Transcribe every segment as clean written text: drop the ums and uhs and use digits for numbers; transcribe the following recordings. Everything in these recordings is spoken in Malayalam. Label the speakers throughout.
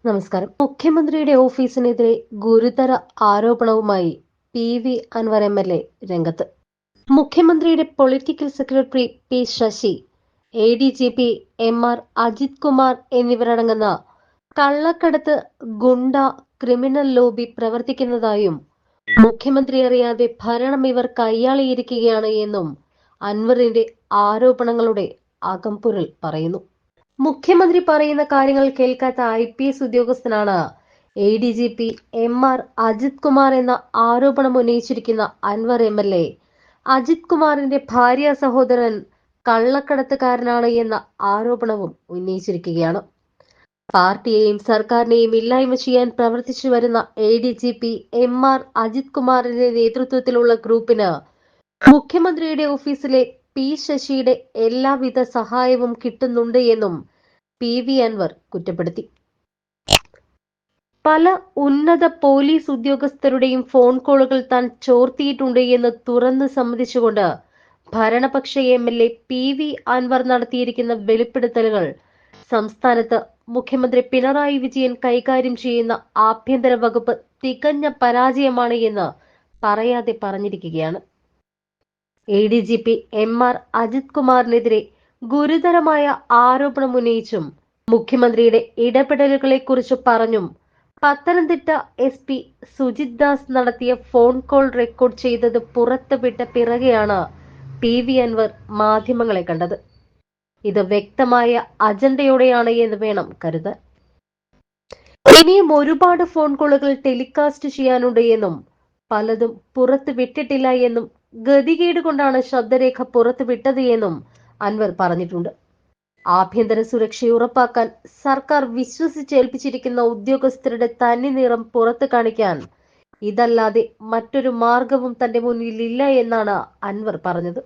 Speaker 1: നമസ്കാരം. മുഖ്യമന്ത്രിയുടെ ഓഫീസിനെതിരെ ഗുരുതര ആരോപണവുമായി PV അൻവർ MLA രംഗത്ത്. മുഖ്യമന്ത്രിയുടെ political secretary P Sasi, ADGP MR Ajith Kumar എന്നിവരടങ്ങുന്ന കള്ളക്കടത്ത് ഗുണ്ട ക്രിമിനൽ ലോബി പ്രവർത്തിക്കുന്നതായും മുഖ്യമന്ത്രി അറിയാതെ ഭരണം ഇവർ കൈയാളിയിരിക്കുകയാണ് എന്നും അൻവറിന്റെ ആരോപണങ്ങളുടെ അകംപൊരുൾ പറയുന്നു. മുഖ്യമന്ത്രി പറയുന്ന കാര്യങ്ങൾ കേൾക്കാത്ത IPS ഉദ്യോഗസ്ഥനാണ് ADGP MR അജിത് കുമാർ എന്ന ആരോപണം ഉന്നയിച്ചിരിക്കുന്ന അൻവർ MLA അജിത് കുമാറിന്റെ ഭാര്യ സഹോദരൻ കള്ളക്കടത്തുകാരനാണ് എന്ന ആരോപണവും ഉന്നയിച്ചിരിക്കുകയാണ്. പാർട്ടിയെയും സർക്കാരിനെയും ഇല്ലായ്മ ചെയ്യാൻ പ്രവർത്തിച്ചു വരുന്ന ADGP MR അജിത് കുമാറിന്റെ നേതൃത്വത്തിലുള്ള ഗ്രൂപ്പിന് മുഖ്യമന്ത്രിയുടെ ഓഫീസിലെ P ശശിയുടെ എല്ലാവിധ സഹായവും കിട്ടുന്നുണ്ട് എന്നും PV അൻവർ കുറ്റപ്പെടുത്തി. പല ഉന്നത പോലീസ് ഉദ്യോഗസ്ഥരുടെയും ഫോൺ കോളുകൾ താൻ ചോർത്തിയിട്ടുണ്ട് എന്ന് തുറന്ന് സമ്മതിച്ചുകൊണ്ട് ഭരണപക്ഷ MLA PV അൻവർ നടത്തിയിരിക്കുന്ന വെളിപ്പെടുത്തലുകൾ സംസ്ഥാനത്ത് മുഖ്യമന്ത്രി പിണറായി വിജയൻ കൈകാര്യം ചെയ്യുന്ന ആഭ്യന്തര വകുപ്പ് തികഞ്ഞ പരാജയമാണ് എന്ന് പറയാതെ പറഞ്ഞിരിക്കുകയാണ്. ADGP MR അജിത് കുമാറിനെതിരെ ഗുരുതരമായ ആരോപണം ഉന്നയിച്ചും മുഖ്യമന്ത്രിയുടെ ഇടപെടലുകളെ കുറിച്ച് പറഞ്ഞും പത്തനംതിട്ട SP സുജിത് ദാസ് നടത്തിയ ഫോൺ കോൾ റെക്കോർഡ് ചെയ്തത് പുറത്തുവിട്ട പിറകെയാണ് PV അൻവർ മാധ്യമങ്ങളെ കണ്ടത്. ഇത് വ്യക്തമായ അജണ്ടയോടെയാണ് എന്ന് വേണം കരുതാൻ. ഇനിയും ഒരുപാട് ഫോൺ കോളുകൾ ടെലികാസ്റ്റ് ചെയ്യാനുണ്ട് എന്നും പലതും പുറത്തു വിട്ടിട്ടില്ല എന്നും ഗതികേട് കൊണ്ടാണ് ശബ്ദരേഖ പുറത്തുവിട്ടത് എന്നും അൻവർ പറഞ്ഞിട്ടുണ്ട്. ആഭ്യന്തര സുരക്ഷ ഉറപ്പാക്കാൻ സർക്കാർ വിശ്വസിച്ചേൽപ്പിച്ചിരിക്കുന്ന ഉദ്യോഗസ്ഥരുടെ തനി നിറം പുറത്തു കാണിക്കാൻ ഇതല്ലാതെ മറ്റൊരു മാർഗവും തന്റെ മുന്നിൽ ഇല്ല എന്നാണ് അൻവർ പറഞ്ഞത്.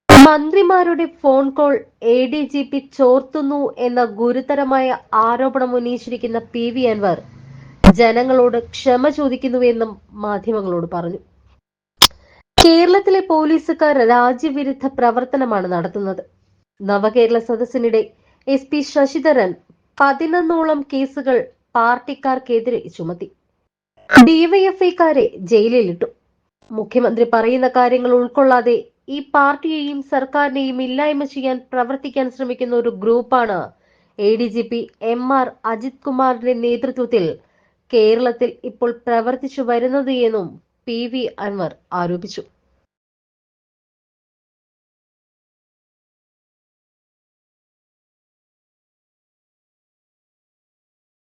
Speaker 1: മന്ത്രിമാരുടെ ഫോൺ കോൾ ADGP ചോർത്തുന്നു എന്ന ഗുരുതരമായ ആരോപണം ഉന്നയിച്ചിരിക്കുന്ന PV അൻവർ ജനങ്ങളോട് ക്ഷമ ചോദിക്കുന്നുവെന്നും മാധ്യമങ്ങളോട് പറഞ്ഞു. കേരളത്തിലെ പോലീസുകാർ രാജ്യവിരുദ്ധ പ്രവർത്തനമാണ് നടത്തുന്നത്. നവകേരള സദസ്സിനിടെ SP ശശിധരൻ 11ഓളം കേസുകൾ പാർട്ടിക്കാർക്കെതിരെ ചുമത്തി. DYFIക്കാരെ ജയിലിലിട്ടു. മുഖ്യമന്ത്രി പറയുന്ന കാര്യങ്ങൾ ഉൾക്കൊള്ളാതെ ഈ പാർട്ടിയെയും സർക്കാരിനെയും ഇല്ലായ്മ ചെയ്യാൻ പ്രവർത്തിക്കാൻ ശ്രമിക്കുന്ന ഒരു ഗ്രൂപ്പാണ് ADGP MR അജിത് കുമാറിന്റെ നേതൃത്വത്തിൽ കേരളത്തിൽ ഇപ്പോൾ പ്രവർത്തിച്ചു വരുന്നത് എന്നും PV അൻവർ ആരോപിച്ചു.